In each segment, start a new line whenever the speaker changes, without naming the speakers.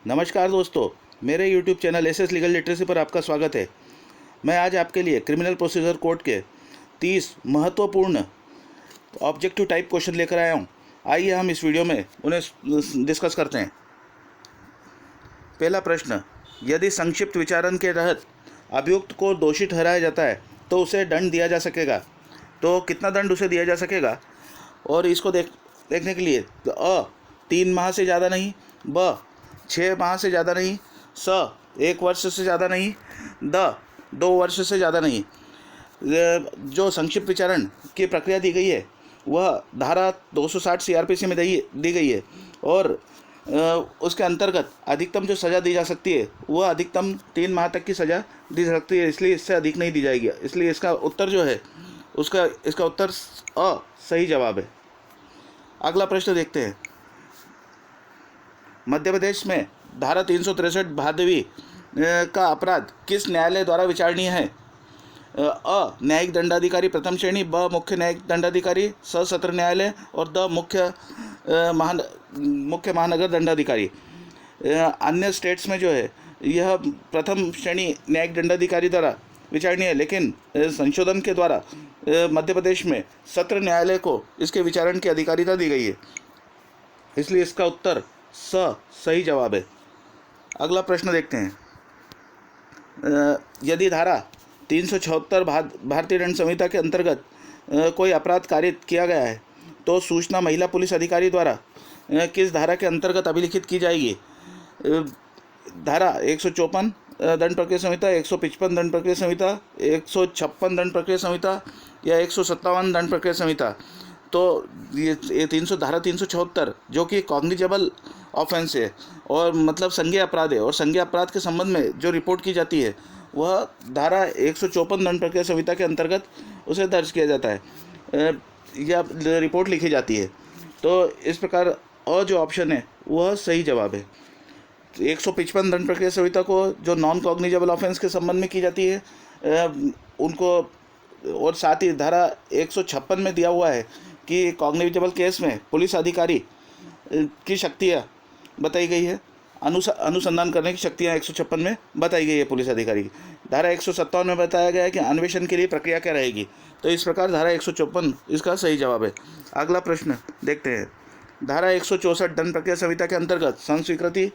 नमस्कार दोस्तों, मेरे YouTube channel SS legal literacy पर आपका स्वागत है। मैं आज आपके लिए क्रिमिनल प्रोसीजर कोड के 30 महत्वपूर्ण ऑब्जेक्टिव टाइप क्वेश्चन लेकर आया हूं। आइए हम इस वीडियो में उन्हें डिस्कस करते हैं। पहला प्रश्न, यदि संक्षिप्त विचारण के तहत अभियुक्त को दोषी ठहराया जाता है तो उसे दंड दिया जा सकेगा। तो कितना दंड उसे दिया जा सकेगा, और इसको देखने के लिए अ 3 माह से ज़्यादा नहीं, ब 6 माह से ज़्यादा नहीं, स 1 वर्ष से ज़्यादा नहीं, द 2 वर्ष से ज़्यादा नहीं। जो संक्षिप्त विचारण की प्रक्रिया दी गई है वह धारा 260 सीआरपीसी में दी गई है, और उसके अंतर्गत अधिकतम जो सज़ा दी जा सकती है वह अधिकतम 3 माह तक की सज़ा दी जा सकती है, इसलिए इससे अधिक नहीं दी जाएगी। इसलिए इसका उत्तर जो है इसका उत्तर अ सही जवाब है। अगला प्रश्न देखते हैं। मध्य प्रदेश में धारा 363 भादवी का अपराध किस न्यायालय द्वारा विचारणीय है? अ न्यायिक दंडाधिकारी प्रथम श्रेणी, ब मुख्य न्यायिक दंडाधिकारी, स सत्र न्यायालय, और द मुख्य महानगर दंडाधिकारी। अन्य स्टेट्स में जो है यह प्रथम श्रेणी न्यायिक दंडाधिकारी द्वारा विचारणीय है, लेकिन संशोधन के द्वारा मध्य प्रदेश में सत्र न्यायालय को इसके विचारण की अधिकारिता दी गई है, इसलिए इसका उत्तर स सही जवाब है। अगला प्रश्न देखते हैं। यदि धारा 376 भारतीय दंड संहिता के अंतर्गत कोई अपराध कारित किया गया है तो सूचना महिला पुलिस अधिकारी द्वारा किस धारा के अंतर्गत अभिलिखित की जाएगी? धारा 154 दंड प्रक्रिया संहिता, 155 दंड प्रक्रिया संहिता, 156 दंड प्रक्रिया संहिता या 157 दंड प्रक्रिया संहिता। तो ये धारा 376 जो कि कॉग्निजेबल ऑफेंस है और मतलब संज्ञेय अपराध है, और संज्ञेय अपराध के संबंध में जो रिपोर्ट की जाती है वह धारा 154 दंड प्रक्रिया संहिता के अंतर्गत उसे दर्ज किया जाता है या रिपोर्ट लिखी जाती है। तो इस प्रकार अ जो ऑप्शन है वह सही जवाब है। 155 दंड प्रक्रिया संहिता को जो नॉन कॉग्निजेबल ऑफेंस के संबंध में की जाती है उनको, और साथ ही धारा 156 में दिया हुआ है कि कॉग्निजेबल केस में पुलिस अधिकारी की शक्तियाँ बताई गई है, अनुसंधान करने की शक्तियाँ 156 में बताई गई है पुलिस अधिकारी की। धारा 157 में बताया गया है कि अन्वेषण के लिए प्रक्रिया क्या रहेगी। तो इस प्रकार धारा 154 इसका सही जवाब है। अगला प्रश्न देखते हैं। धारा 164 दंड प्रक्रिया संहिता के अंतर्गत संस्वीकृति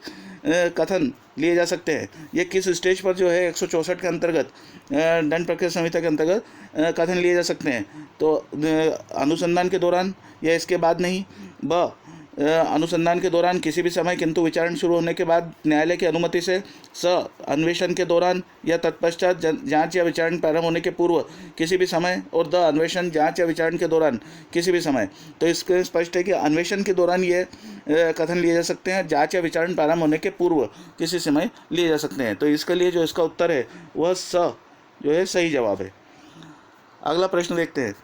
कथन लिए जा सकते हैं। ये किस स्टेज पर जो है 164 के अंतर्गत दंड प्रक्रिया संहिता के अंतर्गत कथन लिए जा सकते हैं? तो अनुसंधान के दौरान या इसके बाद नहीं, ब अनुसंधान के दौरान किसी भी समय किंतु विचारण शुरू होने के बाद न्यायालय की अनुमति से, स अन्वेषण के दौरान या तत्पश्चात जांच या विचारण प्रारंभ होने के पूर्व किसी भी समय, और द अन्वेषण जांच या विचारण के दौरान किसी भी समय। तो इसके स्पष्ट है कि अन्वेषण के दौरान ये कथन लिए जा सकते हैं, जांच या विचारण प्रारंभ होने के पूर्व किसी समय लिए जा सकते हैं। तो इसके लिए जो इसका उत्तर है वह स जो है सही जवाब है। अगला प्रश्न देखते हैं।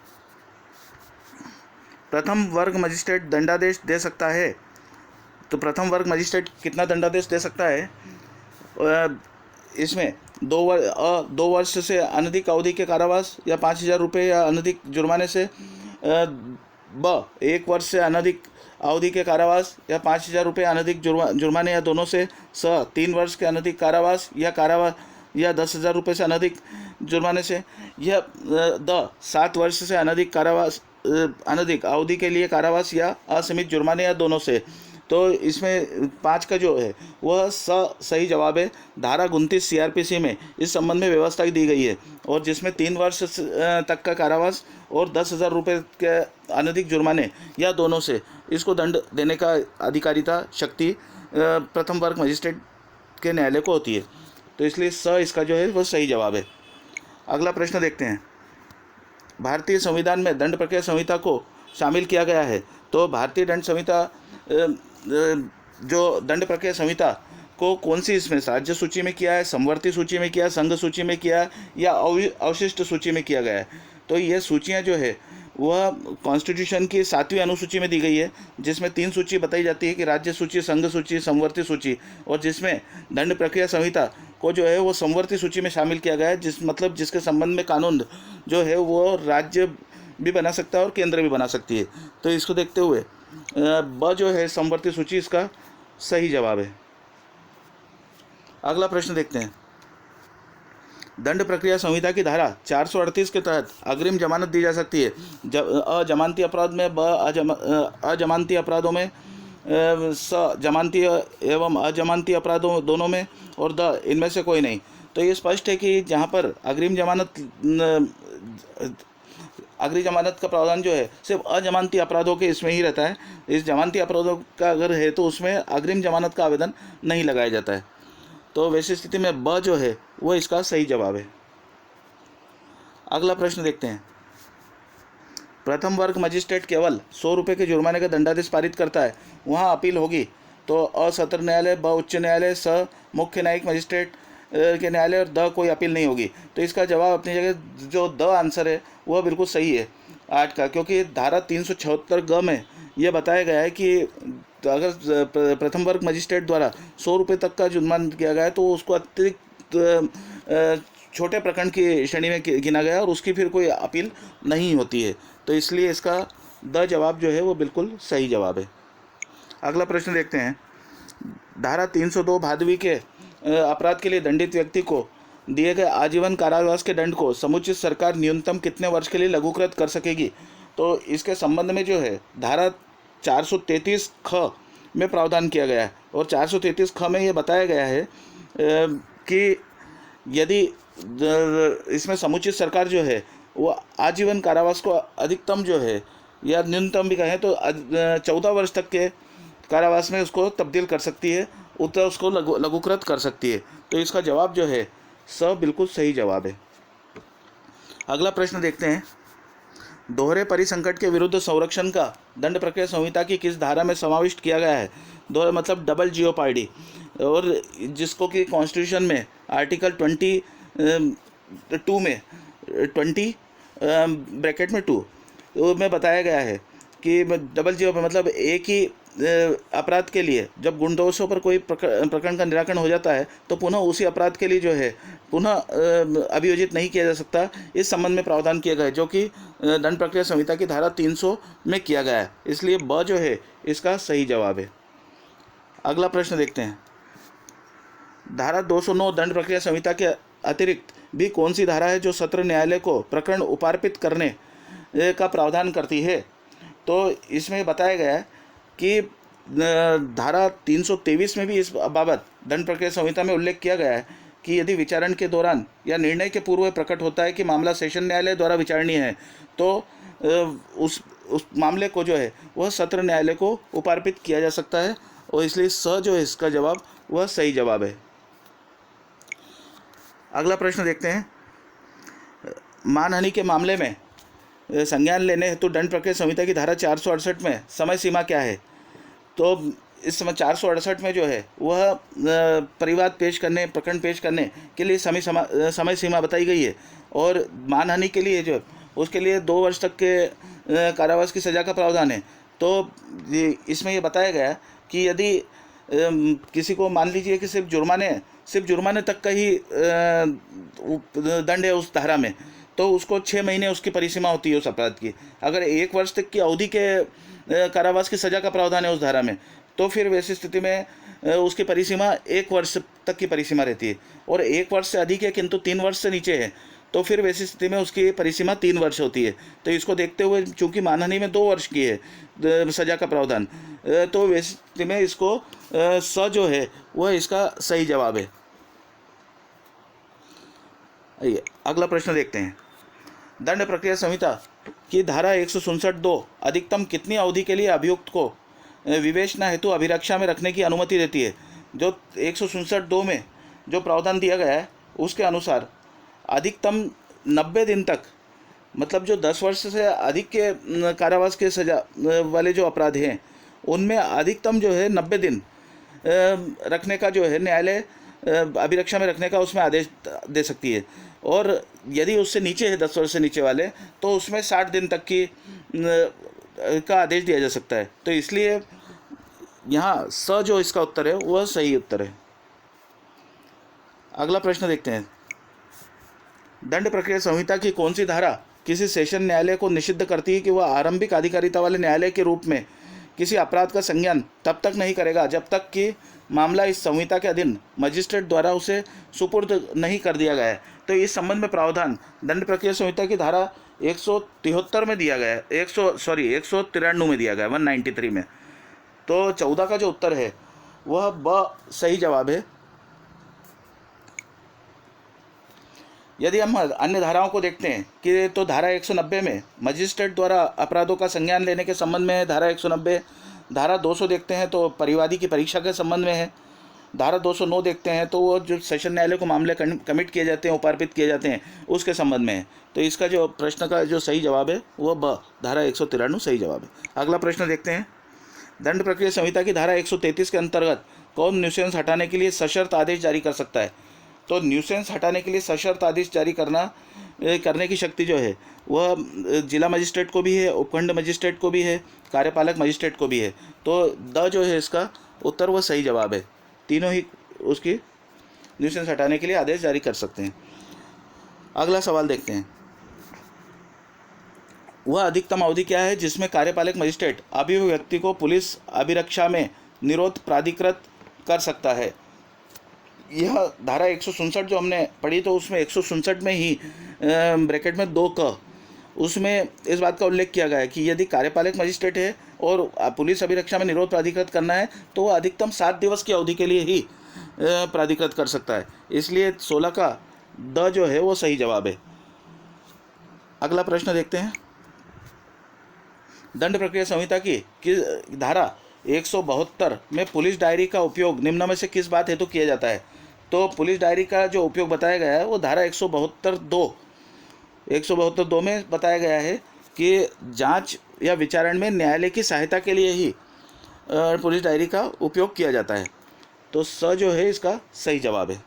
प्रथम वर्ग मजिस्ट्रेट दंडादेश दे सकता है। तो प्रथम वर्ग मजिस्ट्रेट कितना दंडादेश दे सकता है? इसमें 2 वर्ष से अनधिक अवधि के कारावास या 5,000 रुपये या अनधिक जुर्माने से, ब 1 वर्ष से अनधिक अवधि के कारावास या 5,000 रुपये अनधिक जुर्माने या दोनों से, स 3 वर्ष के अनधिक कारावास या 10,000 रुपये से अनधिक जुर्माने से, यह द 7 वर्ष से अनधिक कारावास अनधिक अवधि के लिए कारावास या असीमित जुर्माने या दोनों से। तो इसमें 5 का जो है वह सही जवाब है। धारा 29 सीआरपीसी में इस संबंध में व्यवस्था दी गई है, और जिसमें 3 वर्ष तक का कारावास और 10,000 रुपये के अनधिक जुर्माने या दोनों से इसको दंड देने का अधिकारिता शक्ति प्रथम वर्ग मजिस्ट्रेट के न्यायालय को होती है। तो इसलिए इसका जो है वह सही जवाब है। अगला प्रश्न देखते हैं। भारतीय संविधान में दंड प्रक्रिया संहिता को शामिल किया गया है। तो भारतीय दंड संहिता जो दंड प्रक्रिया संहिता को कौन सी इसमें राज्य सूची में किया है, समवर्ती सूची में किया, संघ सूची में किया या अवशिष्ट सूची में किया गया है? तो ये सूचियाँ जो है वह कॉन्स्टिट्यूशन की 7वीं अनुसूची में दी गई है, जिसमें 3 सूची बताई जाती है कि राज्य सूची, संघ सूची, समवर्ती सूची, और जिसमें दंड प्रक्रिया संहिता को जो है वो समवर्ती सूची में शामिल किया गया है, जिसके संबंध में कानून जो है वो राज्य भी बना सकता है और केंद्र भी बना सकती है। तो इसको देखते हुए ब जो है समवर्ती सूची इसका सही जवाब है। अगला प्रश्न देखते हैं। दंड प्रक्रिया संहिता की धारा 438 के तहत अग्रिम जमानत दी जा सकती है जब अजमानती अपराध में, अजमानती अपराधों में, जमानती एवं अजमानती अपराधों दोनों में, और इनमें से कोई नहीं। तो ये स्पष्ट है कि जहाँ पर अग्रिम जमानत का प्रावधान जो है सिर्फ अजमानती अपराधों के इसमें ही रहता है। इस जमानती अपराधों का अगर है तो उसमें अग्रिम जमानत का आवेदन नहीं लगाया जाता है। तो वैसी स्थिति में ब जो है वो इसका सही जवाब है। अगला प्रश्न देखते हैं। प्रथम वर्ग मजिस्ट्रेट केवल 100 रुपये के जुर्माने का दंडादेश पारित करता है, वहाँ अपील होगी तो अ सत्र न्यायालय, ब उच्च न्यायालय, स मुख्य न्यायिक मजिस्ट्रेट के न्यायालय, और द कोई अपील नहीं होगी। तो इसका जवाब अपनी जगह जो द आंसर है वह बिल्कुल सही है 8 का, क्योंकि धारा 376 ग में यह बताया गया है कि अगर प्रथम वर्ग मजिस्ट्रेट द्वारा 100 रुपये तक का जुर्माना किया गया है तो उसको अतिरिक्त छोटे प्रकरण की श्रेणी में गिना गया और उसकी फिर कोई अपील नहीं होती है। तो इसलिए इसका द जवाब जो है वो बिल्कुल सही जवाब है। अगला प्रश्न देखते हैं। धारा 302 भादवी के अपराध के लिए दंडित व्यक्ति को दिए गए आजीवन कारावास के दंड को समुचित सरकार न्यूनतम कितने वर्ष के लिए लघुकृत कर सकेगी? तो इसके संबंध में जो है धारा 433 ख में प्रावधान किया गया है, और 433 ख में ये बताया गया है कि यदि इसमें समुचित सरकार जो है वो आजीवन कारावास को अधिकतम जो है या न्यूनतम भी कहें तो 14 वर्ष तक के कारावास में उसको तब्दील कर सकती है, उतना उसको लघुकृत कर सकती है। तो इसका जवाब जो है स बिल्कुल सही जवाब है। अगला प्रश्न देखते हैं। दोहरे परिसंकट के विरुद्ध संरक्षण का दंड प्रक्रिया संहिता की किस धारा में समाविष्ट किया गया है? दोहरे मतलब डबल जीओपार्डी, और जिसको कि कॉन्स्टिट्यूशन में आर्टिकल 22 में 20 ब्रैकेट में 2 में बताया गया है कि डबल जीओ मतलब एक ही अपराध के लिए जब गुणदोषों पर कोई प्रकरण का निराकरण हो जाता है तो पुनः उसी अपराध के लिए जो है पुनः अभियोजित नहीं किया जा सकता। इस संबंध में प्रावधान किया गया है जो कि दंड प्रक्रिया संहिता की धारा 300 में किया गया है। इसलिए ब जो है इसका सही जवाब है। अगला प्रश्न देखते हैं। धारा 209 दंड प्रक्रिया संहिता के अतिरिक्त भी कौन सी धारा है जो सत्र न्यायालय को प्रकरण उपार्पित करने का प्रावधान करती है? तो इसमें बताया गया है कि धारा 323 में भी इस बाबत दंड प्रक्रिया संहिता में उल्लेख किया गया है कि यदि विचारण के दौरान या निर्णय के पूर्व प्रकट होता है कि मामला सेशन न्यायालय द्वारा विचारणीय है तो उस मामले को जो है वह सत्र न्यायालय को उपार्पित किया जा सकता है, और इसलिए स जो है इसका जवाब वह सही जवाब है। अगला प्रश्न देखते हैं। मानहानि के मामले में संज्ञान लेने हेतु दंड प्रक्रिया संहिता की धारा 468 में समय सीमा क्या है? तो इस समय 468 में जो है वह परिवाद पेश करने, प्रकरण पेश करने के लिए समय सीमा बताई गई है, और मानहानि के लिए जो उसके लिए 2 वर्ष तक के कारावास की सज़ा का प्रावधान है। तो इसमें ये बताया गया कि यदि किसी को मान लीजिए कि सिर्फ जुर्माने तक का ही दंड है उस धारा में, तो उसको 6 महीने उसकी परिसीमा होती है उस अपराध की। अगर 1 वर्ष तक की अवधि के कारावास की सज़ा का प्रावधान है उस धारा में, तो फिर वैसी स्थिति में उसकी परिसीमा 1 वर्ष तक की परिसीमा रहती है, और 1 वर्ष से अधिक है किंतु 3 वर्ष से नीचे है तो फिर वैसी स्थिति में उसकी परिसीमा 3 वर्ष होती है। तो इसको देखते हुए चूँकि मानहानि में 2 वर्ष की है सज़ा का प्रावधान, तो वैसी स्थिति में इसको स जो है वह इसका सही जवाब है। अगला प्रश्न देखते हैं। दंड प्रक्रिया संहिता की धारा 167(2) अधिकतम कितनी अवधि के लिए अभियुक्त को विवेचना हेतु अभिरक्षा में रखने की अनुमति देती है? जो 167(2) में जो प्रावधान दिया गया है उसके अनुसार अधिकतम 90 दिन तक, मतलब जो 10 वर्ष से अधिक के कारावास के सजा वाले जो अपराध हैं उनमें अधिकतम जो है 90 दिन रखने का जो है न्यायालय अभिरक्षा में रखने का उसमें आदेश दे सकती है, और यदि उससे नीचे है 10 वर्ष से नीचे वाले तो उसमें 60 दिन तक की का आदेश दिया जा सकता है। तो इसलिए यहाँ स जो इसका उत्तर है वह सही उत्तर है। अगला प्रश्न देखते हैं। दंड प्रक्रिया संहिता की कौन सी धारा किसी सेशन न्यायालय को निषिद्ध करती है कि वह आरंभिक अधिकारिता वाले न्यायालय के रूप में किसी अपराध का संज्ञान तब तक नहीं करेगा जब तक कि मामला इस संहिता के अधीन मजिस्ट्रेट द्वारा उसे सुपुर्द नहीं कर दिया गया है, तो इस संबंध में प्रावधान दंड प्रक्रिया संहिता की धारा 173 में दिया गया है, 193 में दिया गया है, 193 में। तो 14 का जो उत्तर है वह ब सही जवाब है। यदि हम अन्य धाराओं को देखते हैं कि तो धारा 190 में मजिस्ट्रेट द्वारा अपराधों का संज्ञान लेने के संबंध में है, धारा 190। धारा 200 देखते हैं तो परिवादी की परीक्षा के संबंध में है। धारा 209 देखते हैं तो वो जो सेशन न्यायालय को मामले कमिट किए जाते हैं, उपार्पित किए जाते हैं, उसके संबंध में है। तो इसका जो प्रश्न का जो सही जवाब है वह ब, धारा 193 सही जवाब है। अगला प्रश्न देखते हैं। दंड प्रक्रिया संहिता की धारा 133 के अंतर्गत कौन न्यूसेंस हटाने के लिए सशर्त आदेश जारी कर सकता है? तो न्यूसेंस हटाने के लिए सशर्त आदेश जारी करने की शक्ति जो है वह जिला मजिस्ट्रेट को भी है, उपखंड मजिस्ट्रेट को भी है, कार्यपालक मजिस्ट्रेट को भी है। तो द जो है इसका उत्तर वह सही जवाब है। तीनों ही उसकी न्यूसेंस हटाने के लिए आदेश जारी कर सकते हैं। अगला सवाल देखते हैं। वह अधिकतम अवधि क्या है जिसमें कार्यपालक मजिस्ट्रेट अभियुक्त व्यक्ति को पुलिस अभिरक्षा में निरोध प्राधिकृत कर सकता है? यह धारा 167 जो हमने पढ़ी तो उसमें 167 में ही ब्रैकेट में 2 क उसमें इस बात का उल्लेख किया गया है कि यदि कार्यपालक मजिस्ट्रेट है और पुलिस अभिरक्षा में निरोध प्राधिकृत करना है तो वह अधिकतम 7 दिवस की अवधि के लिए ही प्राधिकृत कर सकता है। इसलिए 16 का द जो है वो सही जवाब है। अगला प्रश्न देखते हैं। दंड प्रक्रिया संहिता की धारा 172 में पुलिस डायरी का उपयोग निम्न में से किस बात हेतु किया जाता है? तो पुलिस डायरी का जो उपयोग बताया गया है वो धारा 172(2) में बताया गया है कि जांच या विचारण में न्यायालय की सहायता के लिए ही पुलिस डायरी का उपयोग किया जाता है। तो स जो है इसका सही जवाब है।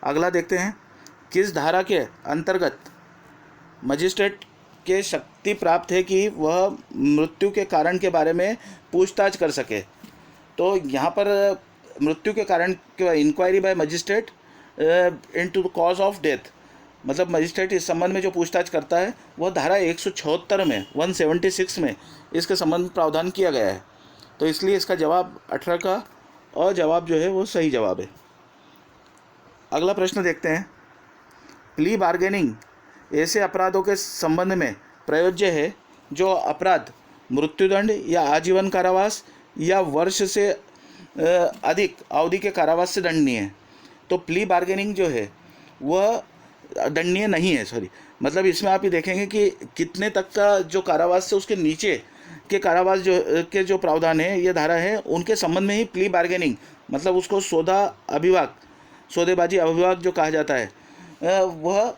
अगला देखते हैं। किस धारा के अंतर्गत मजिस्ट्रेट के शक्ति प्राप्त है कि वह मृत्यु के कारण के बारे में पूछताछ कर सके? तो यहाँ पर मृत्यु के कारण के inquiry by magistrate into the cause of death, मतलब मजिस्ट्रेट इस संबंध में जो पूछताछ करता है वह धारा 176 में 176 में इसके संबंध में प्रावधान किया गया है। तो इसलिए इसका जवाब 18 का और जवाब जो है वो सही जवाब है। अगला प्रश्न देखते हैं। प्ली बार्गेनिंग ऐसे अपराधों के संबंध में प्रयोज्य है जो अपराध मृत्युदंड या आजीवन कारावास या वर्ष से अधिक अवधि के कारावास से दंडनीय है। तो प्ली बार्गेनिंग जो है वह दंडनीय नहीं है, मतलब इसमें आप ये देखेंगे कि कितने तक का जो कारावास से उसके नीचे के कारावास जो प्रावधान है, ये धारा है, उनके संबंध में ही प्ली बार्गेनिंग, मतलब उसको सौदेबाजी अभिभाग जो कहा जाता है वह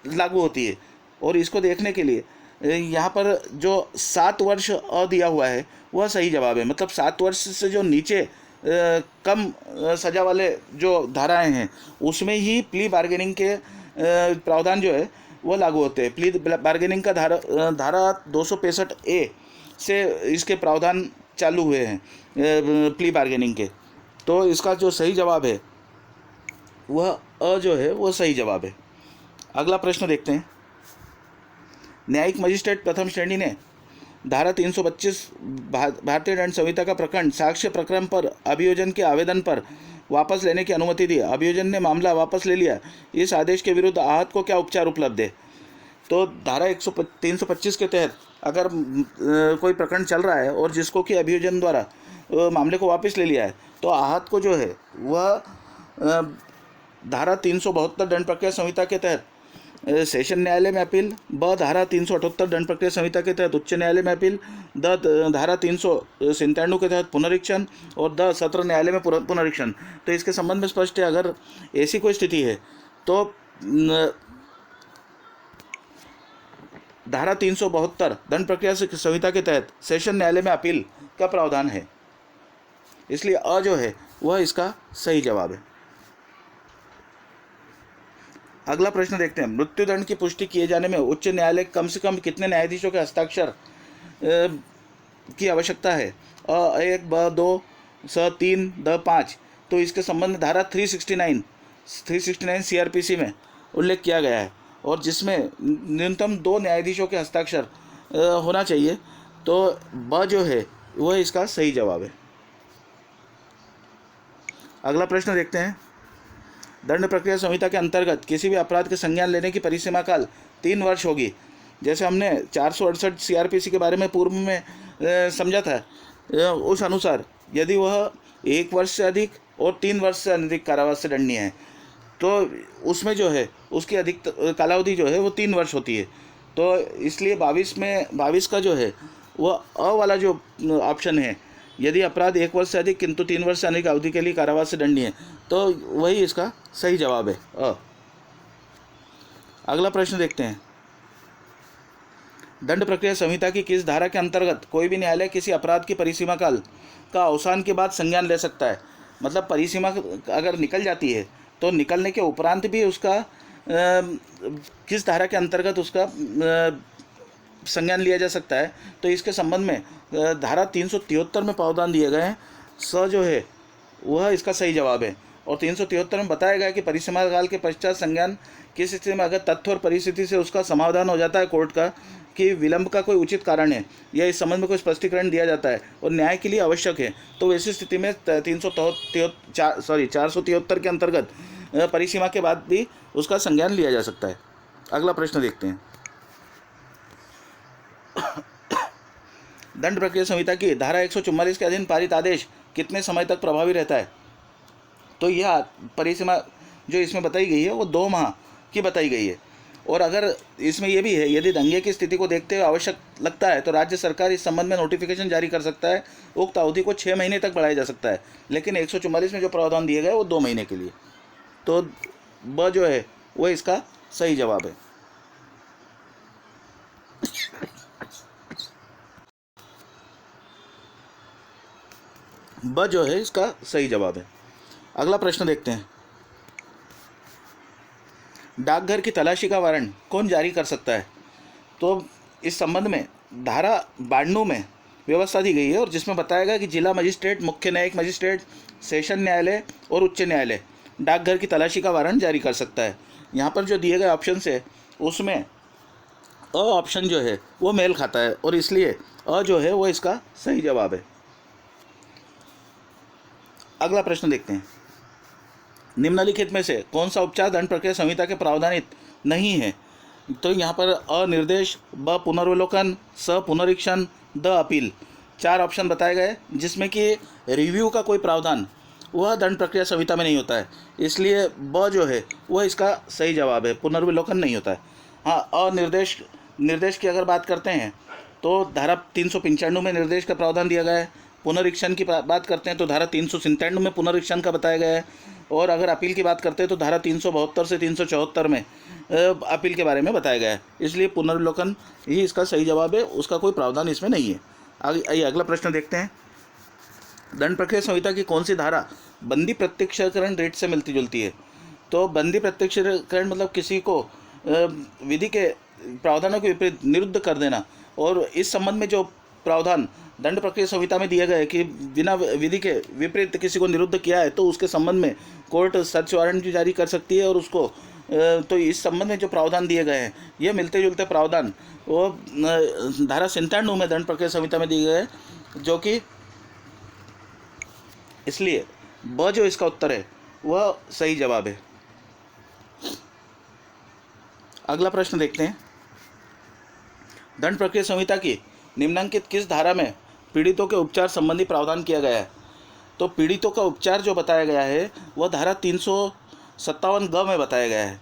लागू होती है। और इसको देखने के लिए यहाँ पर जो 7 वर्ष दिया हुआ है वह सही जवाब है। मतलब 7 वर्ष से जो नीचे कम सज़ा वाले जो धाराएं हैं उसमें ही प्ली बार्गेनिंग के प्रावधान जो है वो लागू होते हैं। प्ली बार्गेनिंग का धारा 265A से इसके प्रावधान चालू हुए हैं प्ली बार्गेनिंग के। तो इसका जो सही जवाब है वह अ जो है वो सही जवाब है। अगला प्रश्न देखते हैं। न्यायिक मजिस्ट्रेट प्रथम श्रेणी ने धारा 325 भारतीय दंड संहिता का प्रकरण साक्ष्य प्रकरण पर अभियोजन के आवेदन पर वापस लेने की अनुमति दी। अभियोजन ने मामला वापस ले लिया। इस आदेश के विरुद्ध आहत को क्या उपचार उपलब्ध है? तो धारा 325 के तहत अगर कोई प्रकरण चल रहा है और जिसको कि अभियोजन द्वारा मामले को वापस ले लिया है तो आहत को जो है वह धारा 372 दंड प्रक्रिया संहिता के तहत सेशन न्यायालय में अपील, ब धारा 378 दंड प्रक्रिया संहिता के तहत उच्च न्यायालय में अपील, द धारा 397 के तहत पुनरीक्षण और द सत्र न्यायालय में पुनरीक्षण। तो इसके संबंध में स्पष्ट है। अगर ऐसी कोई स्थिति है तो धारा 372 दंड प्रक्रिया संहिता के तहत सेशन न्यायालय में अपील का प्रावधान है। इसलिए अ जो है वह इसका सही जवाब है। अगला प्रश्न देखते हैं। मृत्युदंड की पुष्टि किए जाने में उच्च न्यायालय कम से कम कितने न्यायाधीशों के हस्ताक्षर की आवश्यकता है? अ 1, ब 2, स 3, द 5। तो इसके संबंध में धारा 369 CRPC में उल्लेख किया गया है और जिसमें न्यूनतम 2 न्यायाधीशों के हस्ताक्षर होना चाहिए। तो ब जो है वह इसका सही जवाब है। अगला प्रश्न देखते हैं। दंड प्रक्रिया संहिता के अंतर्गत किसी भी अपराध के संज्ञान लेने की परिसीमा काल 3 वर्ष होगी। जैसे हमने 468 सीआरपीसी के बारे में पूर्व में समझा था, उस अनुसार यदि वह 1 वर्ष से अधिक और 3 वर्ष से अधिक कारावास से दंडनीय है तो उसमें जो है उसकी अधिक कालावधि जो है वो 3 वर्ष होती है। तो इसलिए 22 का जो है वह अ वाला जो ऑप्शन है, यदि अपराध 1 वर्ष से अधिक किंतु 3 वर्ष से अधिक अवधि के लिए कारावास से दंडनीय है, तो वही इसका सही जवाब है अ। अगला प्रश्न देखते हैं। दंड प्रक्रिया संहिता की किस धारा के अंतर्गत कोई भी न्यायालय किसी अपराध की परिसीमा काल का अवसान के बाद संज्ञान ले सकता है। मतलब परिसीमा अगर निकल जाती है तो निकलने के उपरांत भी उसका किस धारा के अंतर्गत उसका संज्ञान लिया जा सकता है। तो इसके संबंध में धारा 373 में प्रावधान दिए गए हैं। स जो है वह इसका सही जवाब है। और 373 में बताया गया कि परिसीमा काल के पश्चात संज्ञान किस स्थिति में अगर तथ्य और परिस्थिति से उसका समाधान हो जाता है कोर्ट का कि विलंब का कोई उचित कारण है या इस संबंध में कोई स्पष्टीकरण दिया जाता है और न्याय के लिए आवश्यक है, तो वैसी स्थिति में 473 के अंतर्गत परिसीमा के बाद भी उसका संज्ञान लिया जा सकता है। अगला प्रश्न देखते हैं। दंड प्रक्रिया संहिता की धारा 144 के अधीन पारित आदेश कितने समय तक प्रभावी रहता है। तो यह परिसीमा जो इसमें बताई गई है वो 2 माह की बताई गई है। और अगर इसमें यह भी है, यदि दंगे की स्थिति को देखते हुए आवश्यक लगता है तो राज्य सरकार इस संबंध में नोटिफिकेशन जारी कर सकता है। उक्त अवधि को 6 महीने तक बढ़ाया जा सकता है, लेकिन 144 में जो प्रावधान दिए गए वो 2 महीने के लिए। तो ब जो है वो इसका सही जवाब है। ब जो है इसका सही जवाब है। अगला प्रश्न देखते हैं। डाकघर की तलाशी का वारंट कौन जारी कर सकता है। तो इस संबंध में धारा 92 में व्यवस्था दी गई है और जिसमें बताया गया कि जिला मजिस्ट्रेट, मुख्य न्यायिक मजिस्ट्रेट, सेशन न्यायालय और उच्च न्यायालय डाकघर की तलाशी का वारंट जारी कर सकता है। यहाँ पर जो दिए गए ऑप्शन है उसमें अ ऑप्शन जो है वो मेल खाता है और इसलिए अ जो है वो इसका सही जवाब है। अगला प्रश्न देखते हैं। निम्नलिखित में से कौन सा उपचार दंड प्रक्रिया संहिता के प्रावधानित नहीं है। तो यहाँ पर अ निर्देश, ब पुनर्वलोकन, स पुनरीक्षण, द अपील 4 ऑप्शन बताए गए, जिसमें कि रिव्यू का कोई प्रावधान वह दंड प्रक्रिया संहिता में नहीं होता है, इसलिए ब जो है वह इसका सही जवाब है, पुनर्विलोकन नहीं होता है। हाँ, निर्देश की अगर बात करते हैं तो धारा 395 में निर्देश का प्रावधान दिया गया है। पुनरीक्षण की बात करते हैं तो धारा 397 में पुनरीक्षण का बताया गया है। और अगर अपील की बात करते हैं तो धारा 372 से 374 में अपील के बारे में बताया गया है, इसलिए पुनर्विलोकन ही इसका सही जवाब है, उसका कोई प्रावधान इसमें नहीं है। आइए अगला प्रश्न देखते हैं। दंड प्रक्रिया संहिता की कौन सी धारा बंदी प्रत्यक्षीकरण रेट से मिलती जुलती है। तो बंदी प्रत्यक्षीकरण मतलब किसी को विधि के प्रावधानों के विपरीत निरुद्ध कर देना, और इस संबंध में जो प्रावधान दंड प्रक्रिया संहिता में दिया गया है कि बिना विधि के विपरीत किसी को निरुद्ध किया है तो उसके संबंध में कोर्ट सर्च वारंट भी जारी कर सकती है। और उसको तो इस संबंध में जो प्रावधान दिए गए हैं ये मिलते जुलते प्रावधान वो धारा 97 में दंड प्रक्रिया संहिता में दिए गए हैं, जो कि इसलिए ब जो इसका उत्तर है वह सही जवाब है। अगला प्रश्न देखते हैं। दंड प्रक्रिया संहिता की निम्नलिखित किस धारा में पीड़ितों के उपचार संबंधी प्रावधान किया गया है। तो पीड़ितों का उपचार जो बताया गया है वह धारा 357 ग में बताया गया है,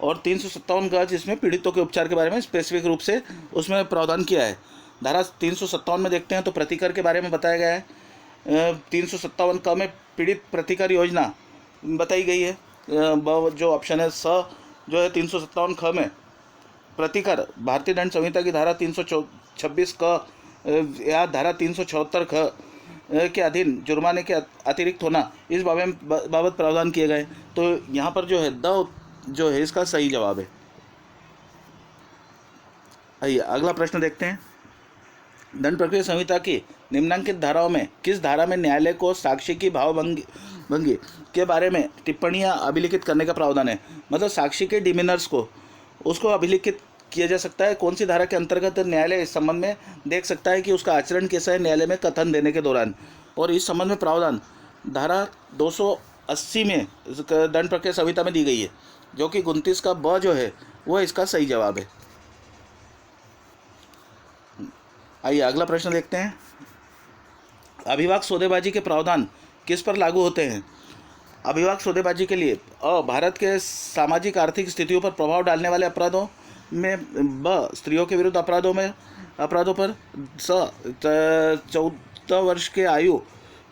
और 357 ग जिसमें पीड़ितों के उपचार के बारे में स्पेसिफिक रूप से उसमें प्रावधान किया है। धारा 357 में देखते हैं तो प्रतिकर के बारे में बताया गया है। 357 क में पीड़ित प्रतिकर योजना बताई गई है। जो ऑप्शन है स जो है 357 ख में प्रतिकर भारतीय दंड संहिता की धारा 326 क या धारा 376 ख के अधीन जुर्माने के अतिरिक्त होना, इस बाबत प्रावधान किए गए। तो यहाँ पर जो है द जो है इसका सही जवाब है। आइए अगला प्रश्न देखते हैं। दंड प्रक्रिया संहिता की निम्नांकित धाराओं में किस धारा में न्यायालय को साक्षी की भावभंगी के बारे में टिप्पणियां अभिलिखित करने का प्रावधान है। मतलब साक्षी के डिमीनर्स को उसको अभिलिखित किया जा सकता है। कौन सी धारा के अंतर्गत न्यायालय इस संबंध में देख सकता है कि उसका आचरण कैसा है न्यायालय में कथन देने के दौरान, और इस संबंध में प्रावधान धारा 280 में दंड प्रक्रिया संहिता में दी गई है, जो कि 29 का ब जो है वह इसका सही जवाब है। आइए अगला प्रश्न देखते हैं। अभिभाषक सौदेबाजी के प्रावधान किस पर लागू होते हैं? अभिभाषक सौदेबाजी के लिए भारत के सामाजिक आर्थिक स्थितियों पर प्रभाव डालने वाले अपराधों में, ब स्त्रियों के विरुद्ध अपराधों पर, 14 वर्ष के आयु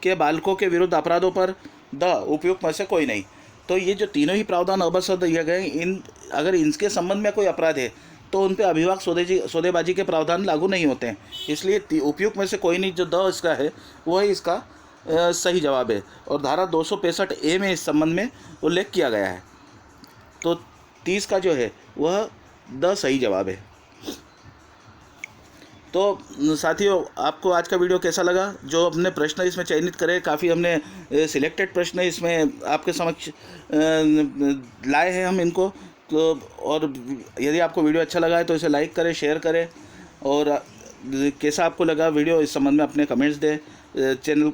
के बालकों के विरुद्ध अपराधों पर, द उपयुक्त में से कोई नहीं। तो ये जो तीनों ही प्रावधान अवसर दिए गए, अगर इनके संबंध में कोई अपराध है तो उन पर अभिभाषक सौदेबाजी के प्रावधान लागू नहीं होते हैं। इसलिए उपयुक्त में से कोई नहीं, जो द इसका है वह इसका सही जवाब है, और धारा 265A में इस संबंध में उल्लेख किया गया है। तो 30 का जो है वह द सही जवाब है। तो साथियों, आपको आज का वीडियो कैसा लगा? जो हमने प्रश्न इसमें चयनित करे, काफ़ी हमने सिलेक्टेड प्रश्न इसमें आपके समक्ष लाए हैं हम इनको। तो और यदि आपको वीडियो अच्छा लगा है तो इसे लाइक करें, शेयर करें, और कैसा आपको लगा वीडियो इस संबंध में अपने कमेंट्स दें। चैनल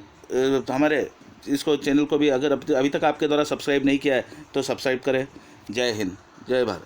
को भी अगर अभी तक आपके द्वारा सब्सक्राइब नहीं किया है तो सब्सक्राइब करें। जय हिंद, जय भारत।